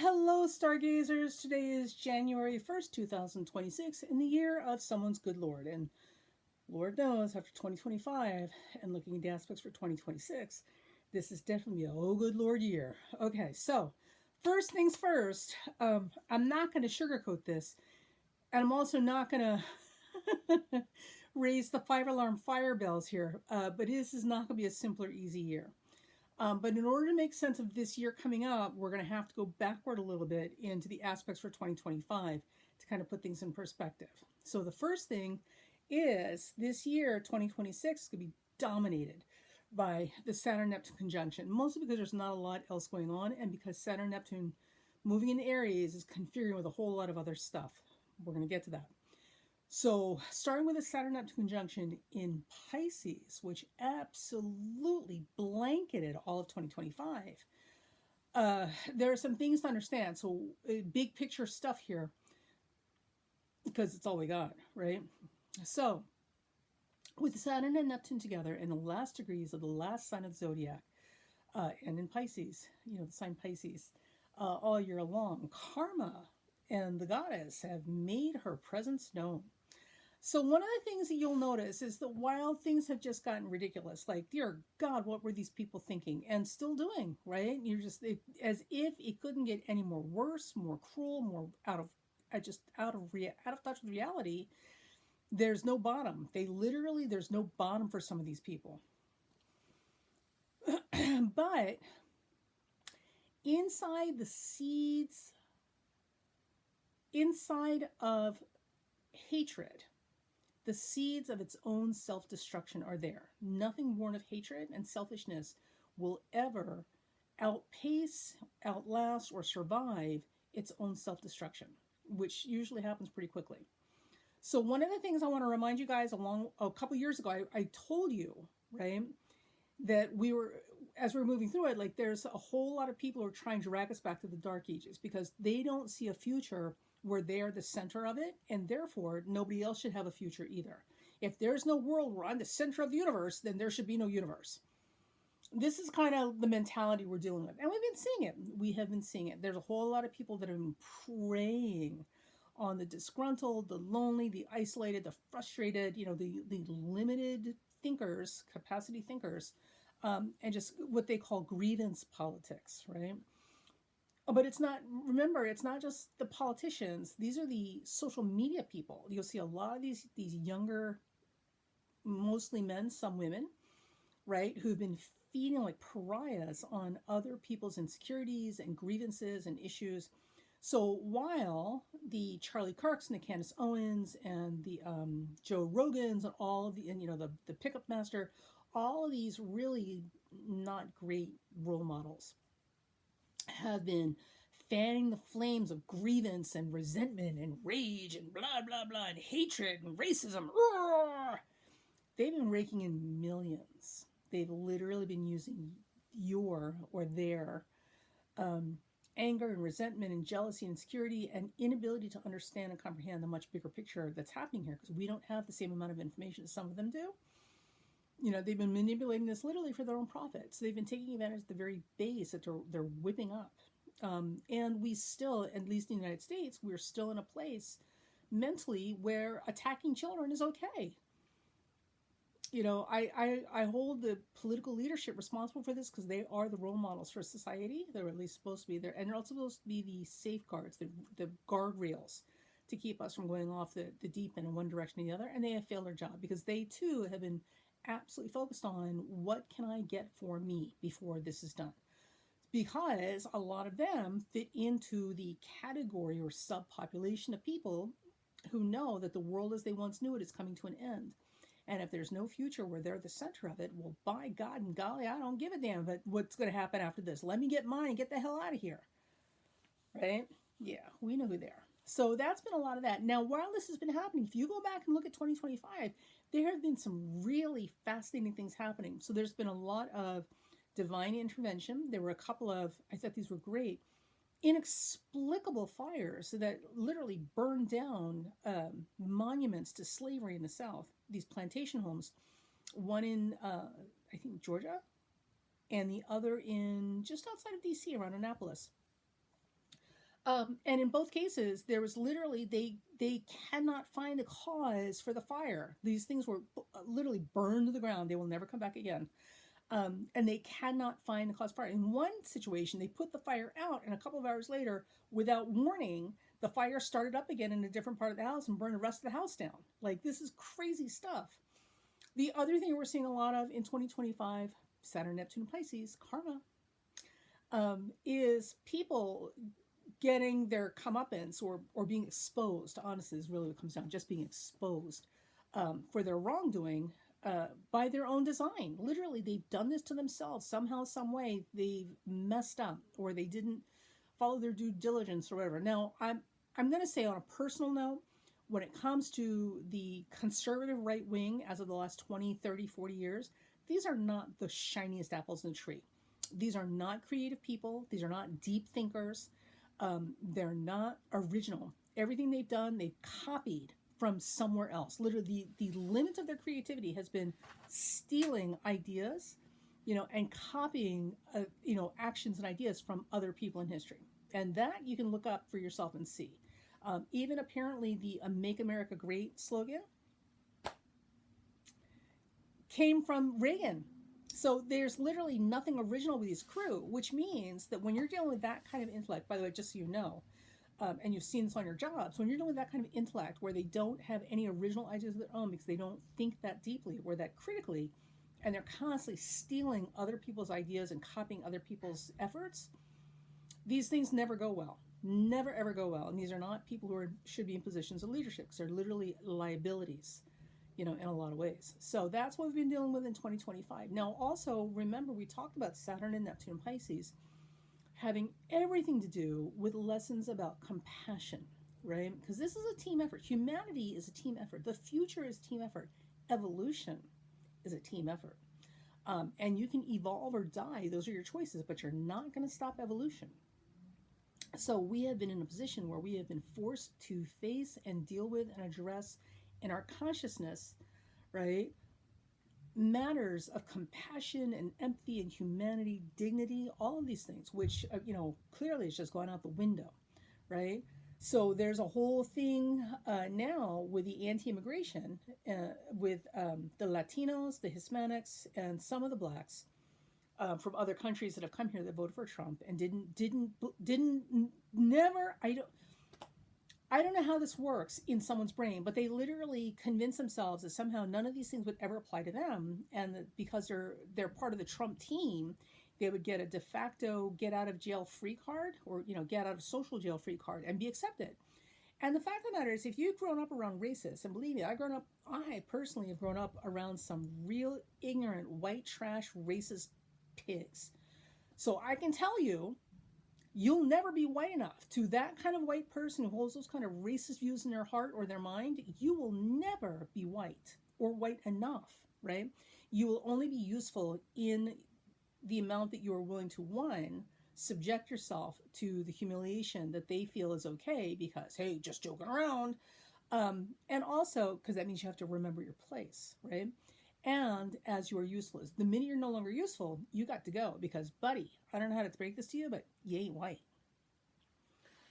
Hello, stargazers. Today is January 1st, 2026, in the year of someone's good Lord. And Lord knows, after 2025 and looking at the aspects for 2026, this is definitely a oh good Lord year. Okay, so first things first, I'm not going to sugarcoat this, and I'm also not going to raise the 5 alarm fire bells here, but this is not going to be a simpler, easy year. But in order to make sense of this year coming up, we're going to have to go backward a little bit into the aspects for 2025 to kind of put things in perspective. So the first thing is this year, 2026, is going to be dominated by the Saturn Neptune conjunction, mostly because there's not a lot else going on, and because Saturn Neptune moving in Aries is configuring with a whole lot of other stuff. We're going to get to that. So, starting with a Saturn Neptune conjunction in Pisces, which absolutely blanketed all of 2025, there are some things to understand. So, big picture stuff here, because it's all we got, right? So, with Saturn and Neptune together in the last degrees of the last sign of the zodiac, and in Pisces, the sign Pisces, all year long, Karma and the goddess have made her presence known. So one of the things that you'll notice is that while things have just gotten ridiculous, like dear God, what were these people thinking and still doing? Right? You're just as if it couldn't get any more worse, more cruel, more out of out of touch with reality. There's no bottom. There's no bottom for some of these people. But inside the seeds, inside of hatred, the seeds of its own self-destruction are there. Nothing born of hatred and selfishness will ever outpace, outlast, or survive its own self-destruction, which usually happens pretty quickly. So one of the things I want to remind you guys a couple years ago, I told you, right, that as we were moving through it, like there's a whole lot of people who are trying to drag us back to the dark ages because they don't see a future where they are the center of it, and therefore nobody else should have a future either. If there's no world where I'm the center of the universe, then there should be no universe. This is kind of the mentality we're dealing with, and we've been seeing it. We have been seeing it. There's a whole lot of people that have been preying on the disgruntled, the lonely, the isolated, the frustrated, the limited thinkers, capacity thinkers, and just what they call grievance politics, right? But it's not just the politicians. These are the social media people. You'll see a lot of these younger, mostly men, some women, right, who've been feeding like pariahs on other people's insecurities and grievances and issues. So while the Charlie Kirks and the Candace Owens and the Joe Rogans and all of the pickup master, all of these really not great role models have been fanning the flames of grievance and resentment and rage and blah blah blah and hatred and racism. Roar! They've been raking in millions. They've literally been using your or their anger and resentment and jealousy and insecurity and inability to understand and comprehend the much bigger picture that's happening here, because we don't have the same amount of information as some of them do. They've been manipulating this literally for their own profit. So they've been taking advantage of the very base that they're whipping up. And we still, at least in the United States, we're still in a place mentally where attacking children is okay. I hold the political leadership responsible for this because they are the role models for society. They're at least supposed to be there. And they're also supposed to be the safeguards, the guardrails to keep us from going off the deep end in one direction or the other. And they have failed their job because they too have been absolutely focused on what can I get for me before this is done. Because a lot of them fit into the category or subpopulation of people who know that the world as they once knew it is coming to an end. And if there's no future where they're the center of it, well, by God and golly, I don't give a damn but what's going to happen after this. Let me get mine and get the hell out of here. Right? Yeah, we know who they are. So that's been a lot of that. Now, while this has been happening, if you go back and look at 2025, there have been some really fascinating things happening. So there's been a lot of divine intervention. There were a couple of, I thought these were great, inexplicable fires that literally burned down monuments to slavery in the South, these plantation homes, one in, I think, Georgia, and the other in just outside of D.C., around Annapolis. And in both cases, there was literally they cannot find a cause for the fire. These things were literally burned to the ground. They will never come back again. And they cannot find the cause of fire. In one situation, they put the fire out, and a couple of hours later, without warning, the fire started up again in a different part of the house and burned the rest of the house down. Like, this is crazy stuff. The other thing we're seeing a lot of in 2025, Saturn, Neptune, Pisces, karma, is people getting their comeuppance or being exposed. Honestly, is really what it comes down, just being exposed for their wrongdoing by their own design. Literally, they've done this to themselves somehow, some way. They've messed up, or they didn't follow their due diligence, or whatever. Now, I'm going to say on a personal note, when it comes to the conservative right wing, as of the last 20, 30, 40 years, these are not the shiniest apples in the tree. These are not creative people. These are not deep thinkers. They're not original. Everything they've done, they've copied from somewhere else. Literally, the limit of their creativity has been stealing ideas, and copying, actions and ideas from other people in history. And that you can look up for yourself and see. Even apparently, the Make America Great slogan came from Reagan. So there's literally nothing original with his crew, which means that when you're dealing with that kind of intellect, by the way, just so you know, and you've seen this on your jobs, when you're dealing with that kind of intellect where they don't have any original ideas of their own because they don't think that deeply or that critically, and they're constantly stealing other people's ideas and copying other people's efforts, these things never go well. Never ever go well. And these are not people who should be in positions of leadership because they're literally liabilities, in a lot of ways. So that's what we've been dealing with in 2025. Now, also remember, we talked about Saturn and Neptune and Pisces having everything to do with lessons about compassion, right? Because this is a team effort. Humanity is a team effort. The future is team effort. Evolution is a team effort. And you can evolve or die. Those are your choices, but you're not going to stop evolution. So we have been in a position where we have been forced to face and deal with and address in our consciousness, right, matters of compassion and empathy and humanity, dignity, all of these things, which, clearly is just gone out the window, right? So there's a whole thing now with the anti-immigration, with the Latinos, the Hispanics, and some of the blacks from other countries that have come here that voted for Trump and didn't never. I don't know how this works in someone's brain, but they literally convince themselves that somehow none of these things would ever apply to them, and that because they're part of the Trump team, they would get a de facto get out of jail free card, or get out of social jail free card and be accepted. And the fact of the matter is, if you've grown up around racists, and believe me, I personally have grown up around some real ignorant white trash racist pigs. So I can tell you, you'll never be white enough. To that kind of white person who holds those kind of racist views in their heart or their mind, you will never be white or white enough, right? You will only be useful in the amount that you are willing to, one, subject yourself to the humiliation that they feel is okay because, hey, just joking around. And also, because that means you have to remember your place, right? And as you are useless, the minute you're no longer useful, you got to go because, buddy, I don't know how to break this to you, but you ain't white.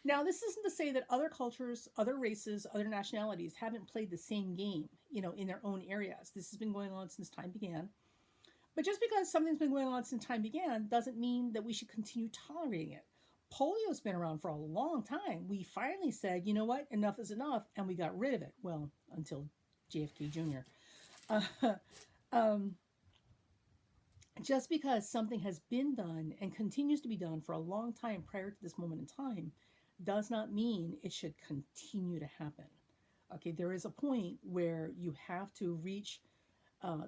Now, this isn't to say that other cultures, other races, other nationalities haven't played the same game, in their own areas. This has been going on since time began. But just because something's been going on since time began doesn't mean that we should continue tolerating it. Polio's been around for a long time. We finally said, you know what, enough is enough, and we got rid of it. Well, until JFK Jr. Just because something has been done and continues to be done for a long time prior to this moment in time does not mean it should continue to happen. Okay, there is a point where you have to reach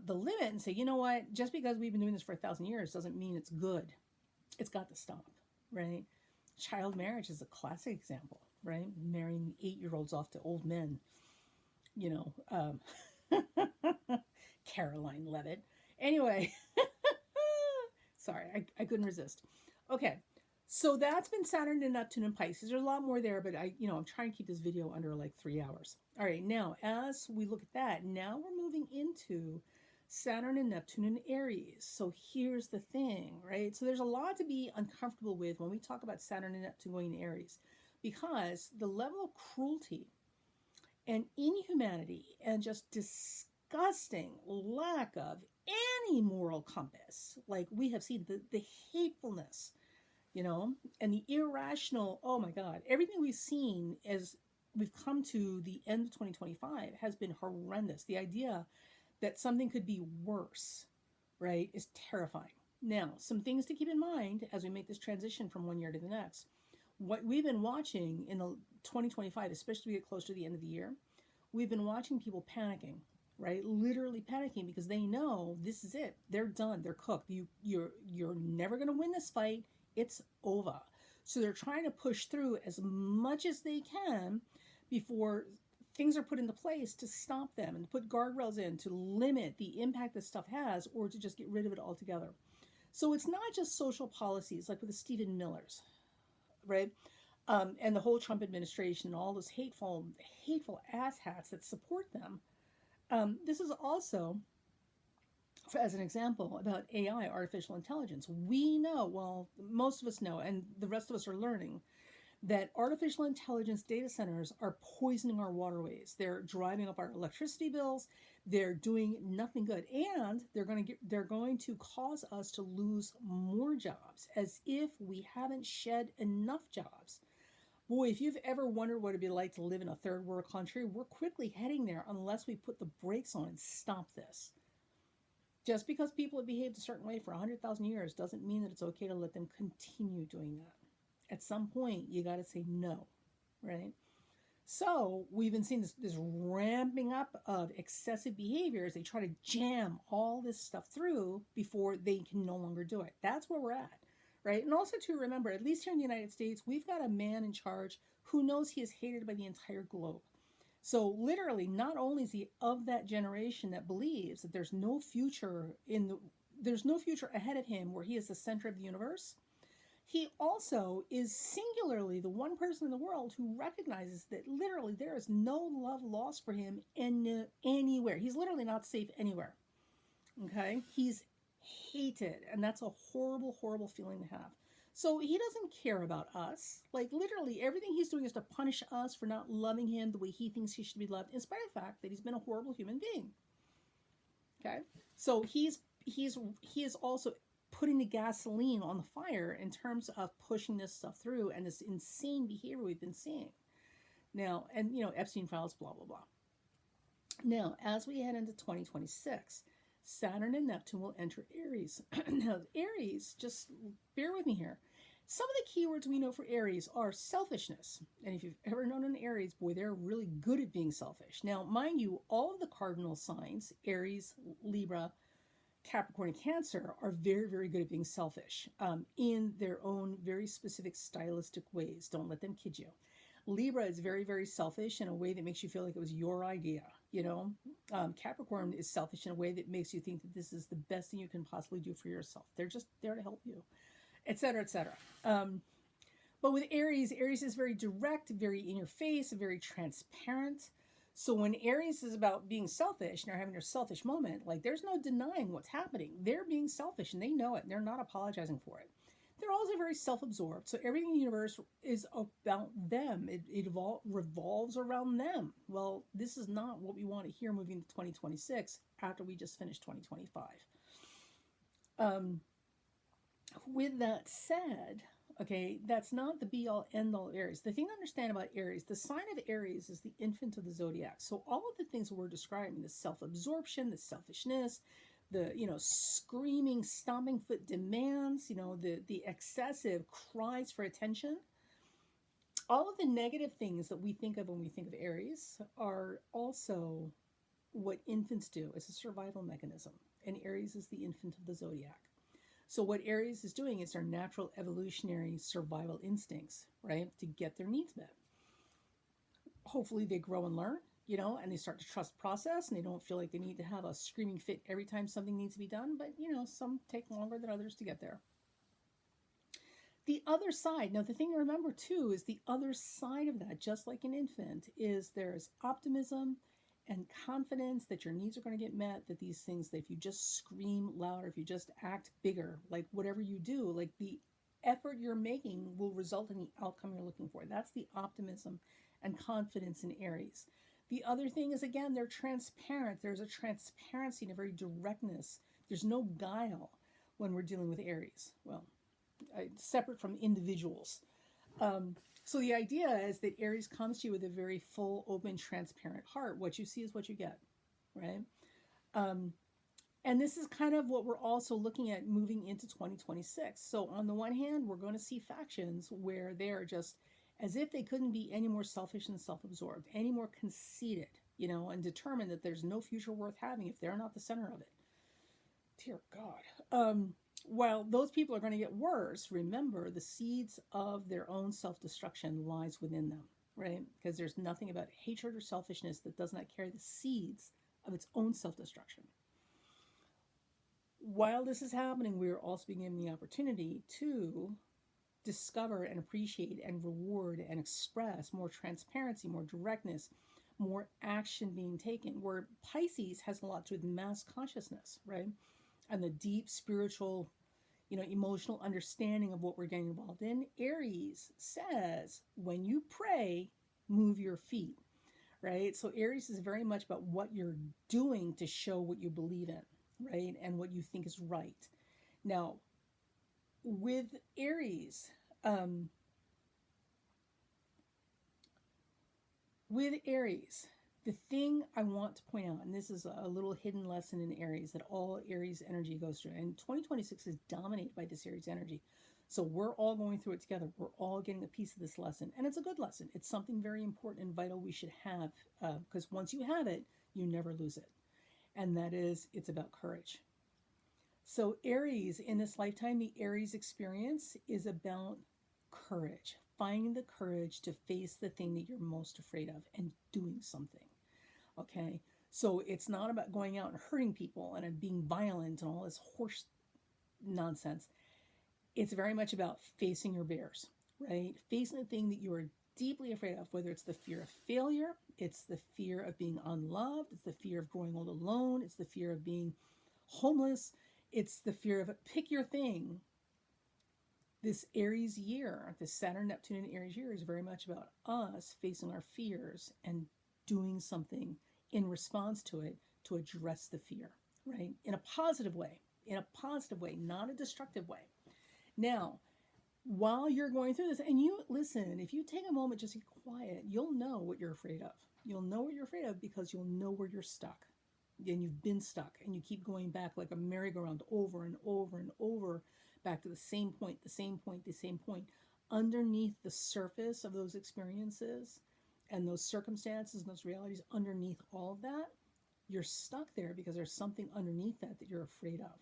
the limit and say, you know what, just because we've been doing this for 1,000 years doesn't mean it's good. It's got to stop, right? Child marriage is a classic example, right? Marrying 8-year-olds off to old men, Caroline Levitt. Anyway, sorry, I couldn't resist. Okay, so that's been Saturn and Neptune and Pisces. There's a lot more there, but I'm trying to keep this video under like 3 hours. All right, now as we look at that, now we're moving into Saturn and Neptune in Aries. So here's the thing, right? So there's a lot to be uncomfortable with when we talk about Saturn and Neptune going in Aries. because the level of cruelty and inhumanity and just disgusting lack of any moral compass, like we have seen the hatefulness, and the irrational, oh my God, everything we've seen as we've come to the end of 2025 has been horrendous. The idea that something could be worse, right, is terrifying. Now, some things to keep in mind as we make this transition from one year to the next. What we've been watching in the 2025, especially as we get close to the end of the year, we've been watching people panicking, right? Literally panicking because they know this is it. They're done. They're cooked. You're never going to win this fight. It's over. So they're trying to push through as much as they can before things are put into place to stop them and put guardrails in to limit the impact this stuff has or to just get rid of it altogether. So it's not just social policies like with the Stephen Millers, right? And the whole Trump administration and all those hateful asshats that support them. This is also, as an example, about AI, artificial intelligence. We know, well, most of us know, and the rest of us are learning, that artificial intelligence data centers are poisoning our waterways. They're driving up our electricity bills. They're doing nothing good, and they're going to cause us to lose more jobs, as if we haven't shed enough jobs. Boy, if you've ever wondered what it'd be like to live in a third world country, we're quickly heading there unless we put the brakes on and stop this. Just because people have behaved a certain way for 100,000 years doesn't mean that it's okay to let them continue doing that. At some point, you got to say no, right? So we've been seeing this ramping up of excessive behavior as they try to jam all this stuff through before they can no longer do it. That's where we're at, right? And also to remember, at least here in the United States, we've got a man in charge who knows he is hated by the entire globe. So literally, not only is he of that generation that believes that there's no future ahead of him where he is the center of the universe, he also is singularly the one person in the world who recognizes that literally there is no love lost for him anywhere. He's literally not safe anywhere. Okay? He's hated, and that's a horrible, horrible feeling to have. So he doesn't care about us. Like literally everything he's doing is to punish us for not loving him the way he thinks he should be loved, in spite of the fact that he's been a horrible human being. Okay? So he is also putting the gasoline on the fire in terms of pushing this stuff through and this insane behavior we've been seeing. Now, and Epstein files, blah, blah, blah. Now, as we head into 2026, Saturn and Neptune will enter Aries. Now, Aries, just bear with me here. Some of the keywords we know for Aries are selfishness. And if you've ever known an Aries, boy, they're really good at being selfish. Now, mind you, all of the cardinal signs, Aries, Libra, Capricorn, and Cancer, are very, very good at being selfish in their own very specific stylistic ways. Don't let them kid you. Libra is very, very selfish in a way that makes you feel like it was your idea. Capricorn is selfish in a way that makes you think that this is the best thing you can possibly do for yourself. They're just there to help you, etc., etc. But with Aries is very direct, very in your face, very transparent. So when Aries is about being selfish and they're having their selfish moment, like there's no denying what's happening. They're being selfish and they know it and they're not apologizing for it. They're also very self-absorbed. So everything in the universe is about them. It revolves around them. Well, this is not what we want to hear moving to 2026 after we just finished 2025. With that said, okay, that's not the be-all, end-all of Aries. The thing to understand about Aries, the sign of Aries is the infant of the zodiac. So all of the things that we're describing, the self-absorption, the selfishness, the screaming, stomping foot demands, the excessive cries for attention, all of the negative things that we think of when we think of Aries are also what infants do. It's a survival mechanism, and Aries is the infant of the zodiac. So what Aries is doing is their natural evolutionary survival instincts, right, to get their needs met. Hopefully they grow and learn, and they start to trust the process, and they don't feel like they need to have a screaming fit every time something needs to be done, but, some take longer than others to get there. The other side, now the thing to remember too is the other side of that, just like an infant, is there's optimism and confidence that your needs are going to get met, that these things, that if you just scream louder, if you just act bigger, like whatever you do, like the effort you're making will result in the outcome you're looking for. That's the optimism and confidence in Aries. The other thing is, again, they're transparent. There's a transparency and a very directness. There's no guile when we're dealing with Aries. Well, separate from individuals. So the idea is that Aries comes to you with a very full, open, transparent heart. What you see is what you get, right? Um, and this is kind of what we're also looking at moving into 2026. So on the one hand, we're going to see factions where they are just as if they couldn't be any more selfish and self-absorbed, any more conceited, and determined that there's no future worth having if they're not the center of it. Dear God. While those people are going to get worse, remember the seeds of their own self-destruction lies within them, right? Because there's nothing about hatred or selfishness that does not carry the seeds of its own self-destruction. While this is happening, we are also being given the opportunity to discover and appreciate and reward and express more transparency, more directness, more action being taken, where Pisces has a lot to do with mass consciousness, right? And the deep spiritual, emotional understanding of what we're getting involved in. Aries says, when you pray, move your feet, right? So Aries is very much about what you're doing to show what you believe in, right? And what you think is right. Now, with Aries, the thing I want to point out, and this is a little hidden lesson in Aries that all Aries energy goes through, and 2026 is dominated by this Aries energy. So we're all going through it together. We're all getting a piece of this lesson, and it's a good lesson. It's something very important and vital we should have, because once you have it, you never lose it. And that is, it's about courage. So Aries, in this lifetime, the Aries experience is about courage. Finding the courage to face the thing that you're most afraid of and doing something. Okay, so it's not about going out and hurting people and being violent and all this horse nonsense. It's very much about facing your bears, right? Facing the thing that you are deeply afraid of, whether it's the fear of failure, it's the fear of being unloved, it's the fear of growing old alone, it's the fear of being homeless, it's the fear of pick your thing. This Aries year, this Saturn, Neptune, and Aries year is very much about us facing our fears and doing something in response to it to address the fear, right? In a positive way, not a destructive way. Now, while you're going through this, and you listen, if you take a moment just to be quiet, you'll know what you're afraid of. You'll know what you're afraid of because you'll know where you're stuck. And you've been stuck, and you keep going back like a merry-go-round over and over and over, back to the same point, underneath the surface of those experiences and those circumstances and those realities. Underneath all of that, you're stuck there because there's something underneath that you're afraid of.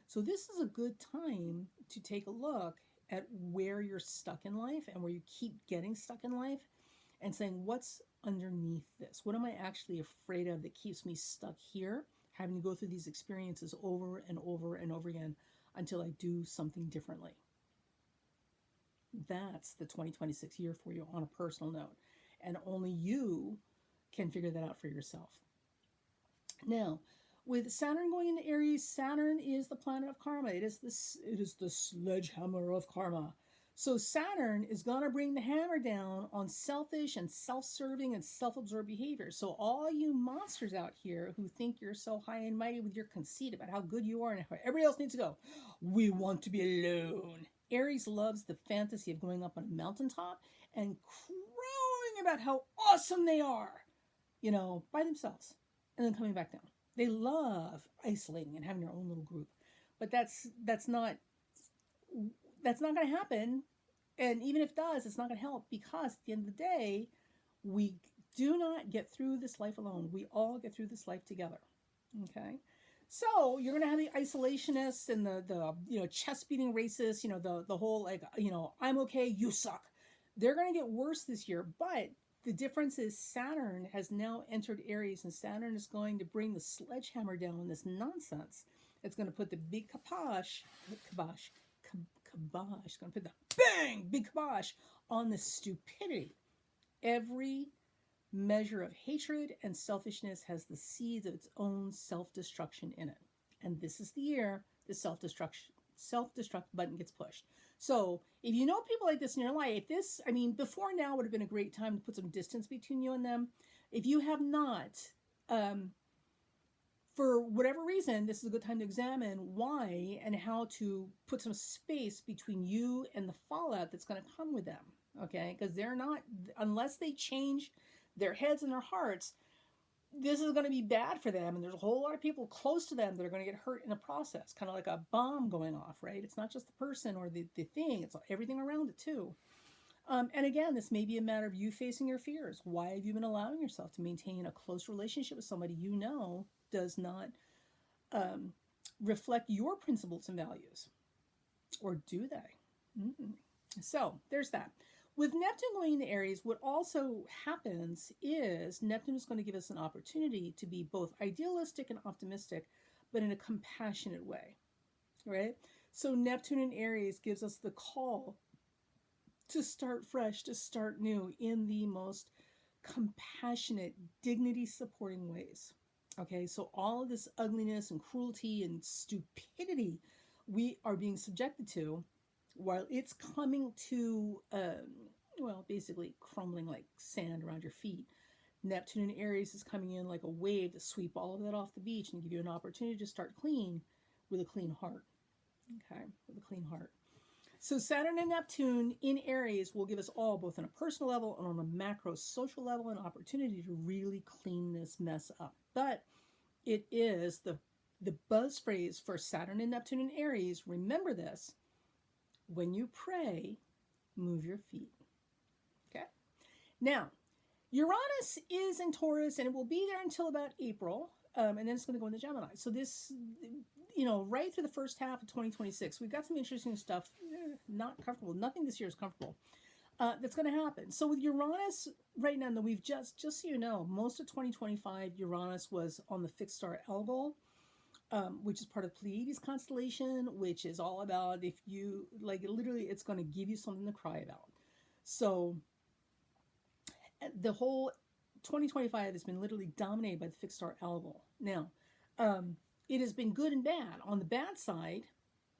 So this is a good time to take a look at where you're stuck in life and where you keep getting stuck in life and saying, what's underneath this? What am I actually afraid of that keeps me stuck here, having to go through these experiences over and over and over again until I do something differently? That's the 2026 year for you on a personal note. And only you can figure that out for yourself. Now, with Saturn going into Aries, Saturn is the planet of karma. It is the sledgehammer of karma. So Saturn is going to bring the hammer down on selfish and self-serving and self-absorbed behavior. So all you monsters out here who think you're so high and mighty with your conceit about how good you are and how everybody else needs to go, we want to be alone. Aries loves the fantasy of going up on a mountaintop and crowing about how awesome they are, by themselves, and then coming back down. They love isolating and having their own little group. But that's not going to happen. And even if it does, it's not going to help, because at the end of the day, we do not get through this life alone. We all get through this life together. Okay? So you're going to have the isolationists and the chest beating racists, the whole I'm okay, you suck. They're going to get worse this year, but the difference is Saturn has now entered Aries, and Saturn is going to bring the sledgehammer down on this nonsense. It's going to put the big kibosh, going to put the big kibosh on the stupidity. Every measure of hatred and selfishness has the seeds of its own self-destruction in it. And this is the year the self-destruct button gets pushed. So if you know people like this in your life, before now would have been a great time to put some distance between you and them. If you have not, um, for whatever reason, this is a good time to examine why and how to put some space between you and the fallout that's going to come with them. Okay, because they're not, unless they change their heads and their hearts, this is going to be bad for them. And there's a whole lot of people close to them that are going to get hurt in the process, kind of like a bomb going off, right? It's not just the person or the thing, it's everything around it too. And again, this may be a matter of you facing your fears. Why have you been allowing yourself to maintain a close relationship with somebody you know does not um, reflect your principles and values? Or do they? Mm-mm. So there's that. With Neptune going into Aries, what also happens is Neptune is going to give us an opportunity to be both idealistic and optimistic, but in a compassionate way, right? So Neptune in Aries gives us the call to start fresh, to start new in the most compassionate, dignity supporting ways. Okay, so all of this ugliness and cruelty and stupidity we are being subjected to, while it's coming to, well, basically crumbling like sand around your feet, Neptune in Aries is coming in like a wave to sweep all of that off the beach and give you an opportunity to start clean with a clean heart. Okay, with a clean heart. So Saturn and Neptune in Aries will give us all, both on a personal level and on a macro social level, an opportunity to really clean this mess up. But it is the buzz phrase for Saturn and Neptune in Aries. Remember this: when you pray, move your feet. Okay. Now, Uranus is in Taurus, and it will be there until about April, and then it's going to go into Gemini. So this, right through the first half of 2026, we've got some interesting stuff. Not comfortable. Nothing this year is comfortable. That's going to happen. So with Uranus right now, we've just so you know, most of 2025, Uranus was on the fixed star Algol, which is part of Pleiades constellation, which is all about, if you like, literally, it's going to give you something to cry about. So the whole 2025 has been literally dominated by the fixed star Algol. Now, it has been good and bad. On the bad side,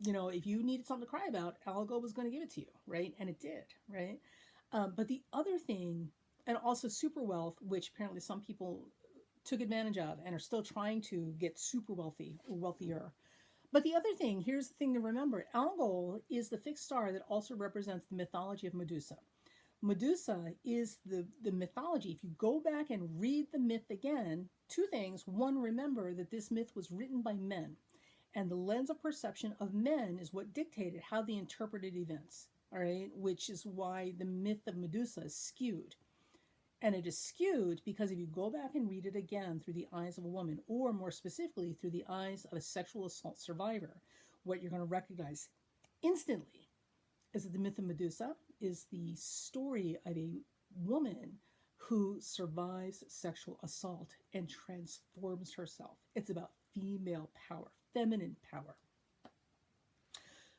if you needed something to cry about, Algol was going to give it to you, right? And it did, right? But the other thing, and also super wealth, which apparently some people took advantage of and are still trying to get super wealthy or wealthier. But the other thing, here's the thing to remember: Algol is the fixed star that also represents the mythology of Medusa. Medusa is the mythology. If you go back and read the myth again, two things. One, remember that this myth was written by men, and the lens of perception of men is what dictated how they interpreted events, all right? Which is why the myth of Medusa is skewed. And it is skewed because if you go back and read it again through the eyes of a woman, or more specifically through the eyes of a sexual assault survivor, what you're going to recognize instantly is that the myth of Medusa is the story of a woman who survives sexual assault and transforms herself. It's about female power, feminine power.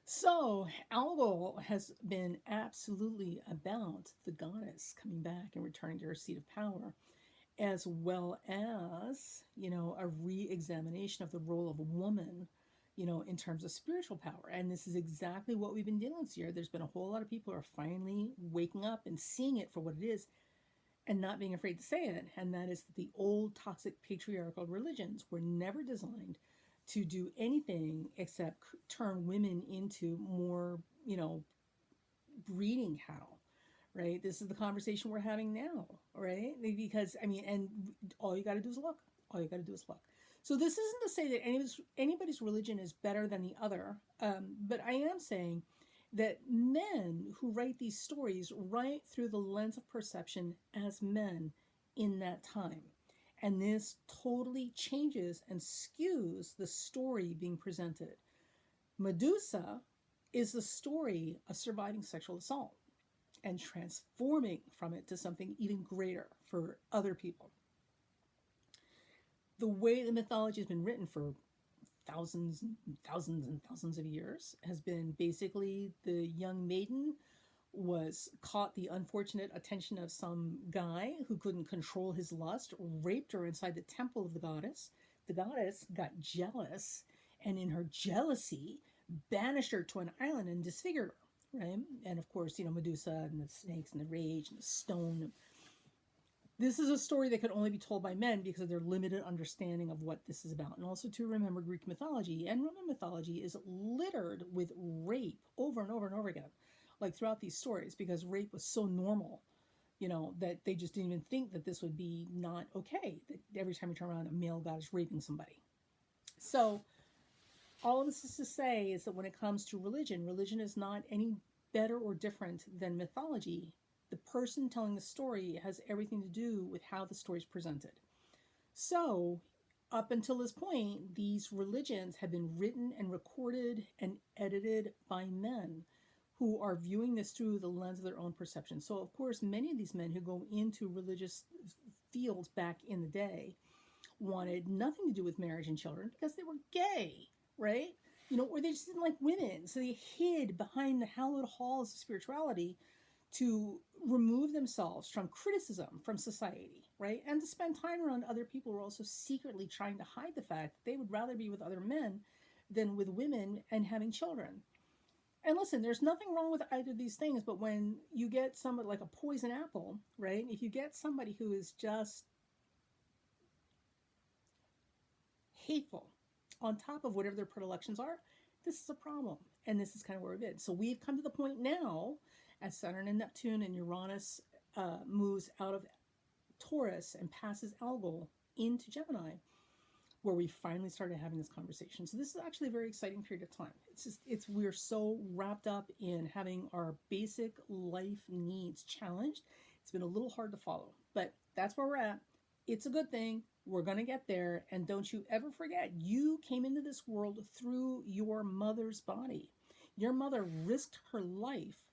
So, Algol has been absolutely about the goddess coming back and returning to her seat of power, as well as, a re-examination of the role of a woman, in terms of spiritual power. And this is exactly what we've been dealing with here. There's been a whole lot of people who are finally waking up and seeing it for what it is and not being afraid to say it. And that is that the old toxic patriarchal religions were never designed to do anything except turn women into more, breeding cattle, right? This is the conversation we're having now, right? Because, and all you got to do is look. All you got to do is look. So this isn't to say that anybody's religion is better than the other, but I am saying that men who write these stories write through the lens of perception as men in that time. And this totally changes and skews the story being presented. Medusa is the story of surviving sexual assault and transforming from it to something even greater for other people. The way the mythology has been written for thousands and thousands and thousands of years has been basically the young maiden was caught the unfortunate attention of some guy who couldn't control his lust, raped her inside the temple of the goddess. The goddess got jealous, and in her jealousy, banished her to an island and disfigured her. right? And of course, Medusa and the snakes and the rage and the stone. This is a story that could only be told by men because of their limited understanding of what this is about. And also to remember Greek mythology and Roman mythology is littered with rape over and over and over again, like throughout these stories, because rape was so normal, that they just didn't even think that this would be not okay. That every time you turn around, a male god is raping somebody. So all of this is to say is that when it comes to religion, religion is not any better or different than mythology. The person telling the story has everything to do with how the story is presented. So, up until this point, these religions have been written and recorded and edited by men who are viewing this through the lens of their own perception. So, of course, many of these men who go into religious fields back in the day wanted nothing to do with marriage and children because they were gay, right? Or they just didn't like women. So they hid behind the hallowed halls of spirituality to remove themselves from criticism from society, right? And to spend time around other people who are also secretly trying to hide the fact that they would rather be with other men than with women and having children. And listen, there's nothing wrong with either of these things, but when you get somebody like a poison apple, right? If you get somebody who is just hateful on top of whatever their predilections are, this is a problem. And this is kind of where we've been. So we've come to the point now, as Saturn and Neptune and Uranus moves out of Taurus and passes Algol into Gemini, where we finally started having this conversation. So this is actually a very exciting period of time. We're so wrapped up in having our basic life needs challenged. It's been a little hard to follow, but that's where we're at. It's a good thing. We're going to get there. And don't you ever forget, you came into this world through your mother's body. Your mother risked her life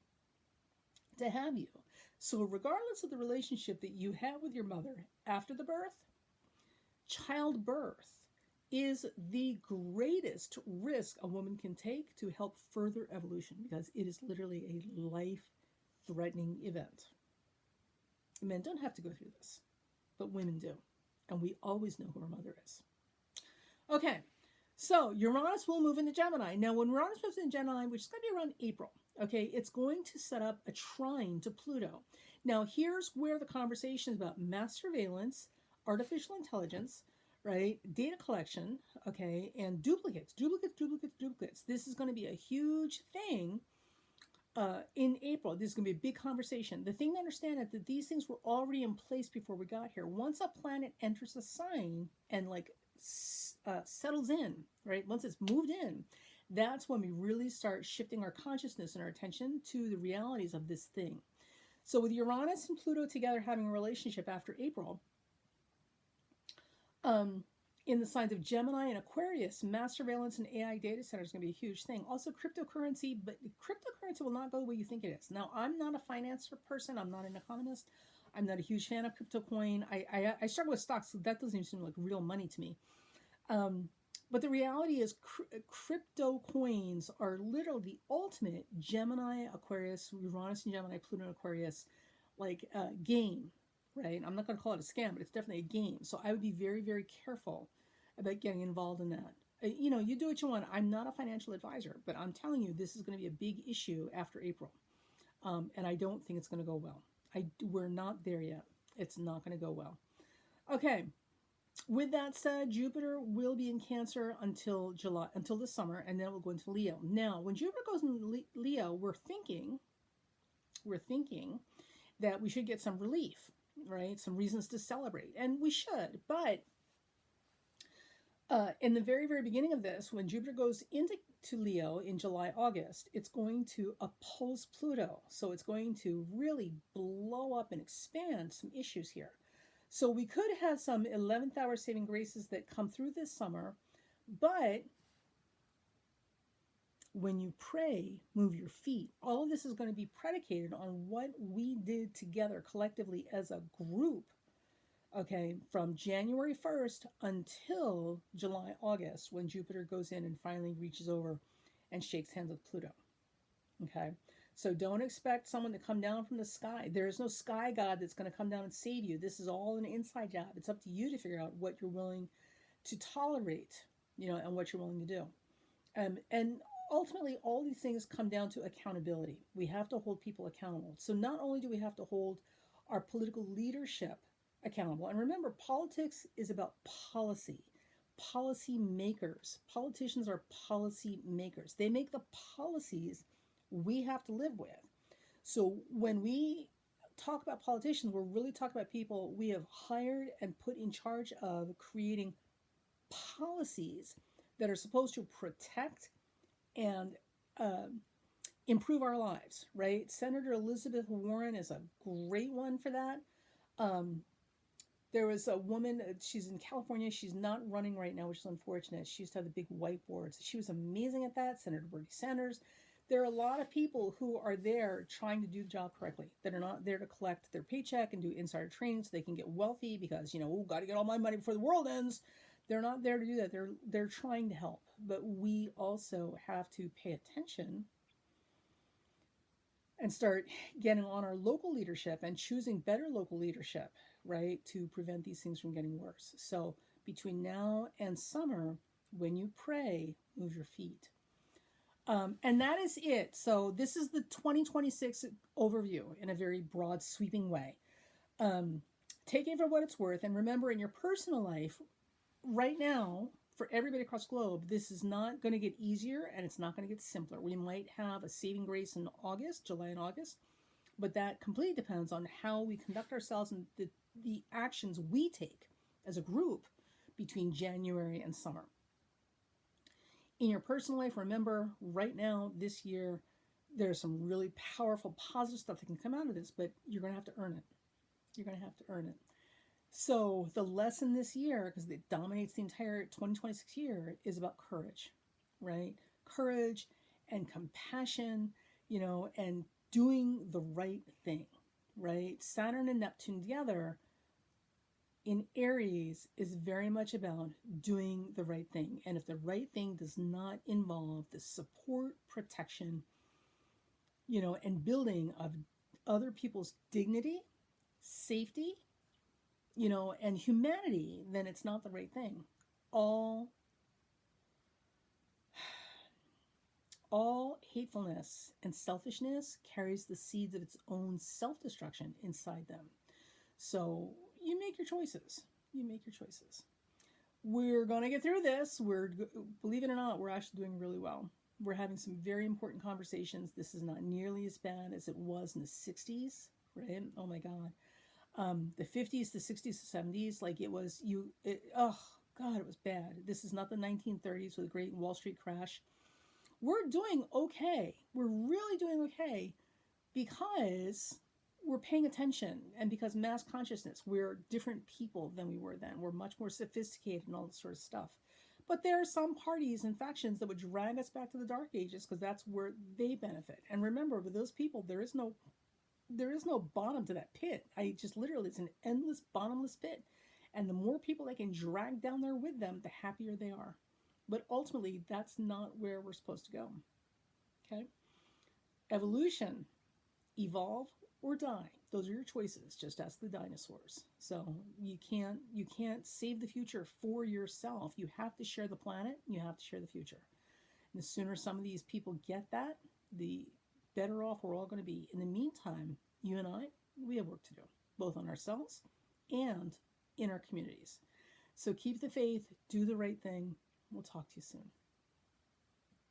to have you. So regardless of the relationship that you have with your mother after the birth, childbirth is the greatest risk a woman can take to help further evolution because it is literally a life-threatening event. Men don't have to go through this, but women do. And we always know who our mother is. Okay, so Uranus will move into Gemini. Now, when Uranus moves into Gemini, which is going to be around April, okay, it's going to set up a trine to Pluto. Now, here's where the conversation is about mass surveillance, artificial intelligence, right, data collection, okay, and duplicates. This is going to be a huge thing in April. This is going to be a big conversation. The thing to understand is that these things were already in place before we got here. Once a planet enters a sign and settles in, right? Once it's moved in, that's when we really start shifting our consciousness and our attention to the realities of this thing. So with Uranus and Pluto together having a relationship after April, in the signs of Gemini and Aquarius, mass surveillance and AI data centers is going to be a huge thing. Also cryptocurrency, but cryptocurrency will not go the way you think it is. Now, I'm not a finance person. I'm not an economist. I'm not a huge fan of crypto coin. I struggle with stocks. So that doesn't even seem like real money to me. But the reality is crypto coins are literally the ultimate Gemini, Aquarius, Uranus and Gemini, Pluto and Aquarius, game, right? I'm not going to call it a scam, but it's definitely a game. So I would be very, very careful about getting involved in that. You do what you want. I'm not a financial advisor, but I'm telling you, this is going to be a big issue after April. And I don't think it's going to go well. We're not there yet. It's not going to go well. Okay. With that said, Jupiter will be in Cancer until the summer, and then it will go into Leo. Now, when Jupiter goes into Leo, we're thinking that we should get some relief, right? Some reasons to celebrate, and we should. But in the very, very beginning of this, when Jupiter goes into Leo in July, August, it's going to oppose Pluto. So it's going to really blow up and expand some issues here. So we could have some 11th hour saving graces that come through this summer, but when you pray, move your feet. All of this is going to be predicated on what we did together collectively as a group, okay, from January 1st until July, August, when Jupiter goes in and finally reaches over and shakes hands with Pluto, okay? So don't expect someone to come down from the sky. There is no sky god that's going to come down and save you. This is all an inside job. It's up to you to figure out what you're willing to tolerate, and what you're willing to do. And ultimately, all these things come down to accountability. We have to hold people accountable. So not only do we have to hold our political leadership accountable, and remember, politics is about policy. Policy makers. Politicians are policy makers. They make the policies we have to live with. So when we talk about politicians, we're really talking about people we have hired and put in charge of creating policies that are supposed to protect and improve our lives, right? Senator Elizabeth Warren is a great one for that. Um, there was a woman, she's in California. She's not running right now, which is unfortunate. She used to have the big whiteboards. She was amazing at that. Senator Bernie Sanders. There are a lot of people who are there trying to do the job correctly, that are not there to collect their paycheck and do insider trading so they can get wealthy because, got to get all my money before the world ends. They're not there to do that. They're trying to help. But we also have to pay attention and start getting on our local leadership and choosing better local leadership, right, to prevent these things from getting worse. So between now and summer, when you pray, move your feet. And that is it. So this is the 2026 overview in a very broad, sweeping way. Take it for what it's worth. And remember, in your personal life, right now, for everybody across the globe, this is not going to get easier and it's not going to get simpler. We might have a saving grace in August, July and August, but that completely depends on how we conduct ourselves and the actions we take as a group between January and summer. In your personal life, remember, right now, this year, there's some really powerful, positive stuff that can come out of this, but you're going to have to earn it. You're going to have to earn it. So the lesson this year, because it dominates the entire 2026 year, is about courage, right? Courage and compassion, and doing the right thing, right? Saturn and Neptune together in Aries is very much about doing the right thing. And if the right thing does not involve the support, protection, and building of other people's dignity, safety, and humanity, then it's not the right thing. All hatefulness and selfishness carries the seeds of its own self-destruction inside them. So you make your choices. You make your choices. We're going to get through this. Believe it or not, we're actually doing really well. We're having some very important conversations. This is not nearly as bad as it was in the 60s, right? Oh my God. The 50s, the 60s, the 70s, like it was, oh God, it was bad. This is not the 1930s with a great Wall Street crash. We're doing okay. We're really doing okay because we're paying attention and because mass consciousness, we're different people than we were then. We're much more sophisticated and all this sort of stuff. But there are some parties and factions that would drag us back to the Dark Ages because that's where they benefit. And remember, with those people, there is no bottom to that pit. It's an endless, bottomless pit. And the more people they can drag down there with them, the happier they are. But ultimately, that's not where we're supposed to go. Okay? Evolution, evolve or die. Those are your choices, just ask the dinosaurs. So you can't save the future for yourself. You have to share the planet, you have to share the future. And the sooner some of these people get that, the better off we're all going to be. In the meantime, you and I, we have work to do, both on ourselves and in our communities. So keep the faith, do the right thing. We'll talk to you soon.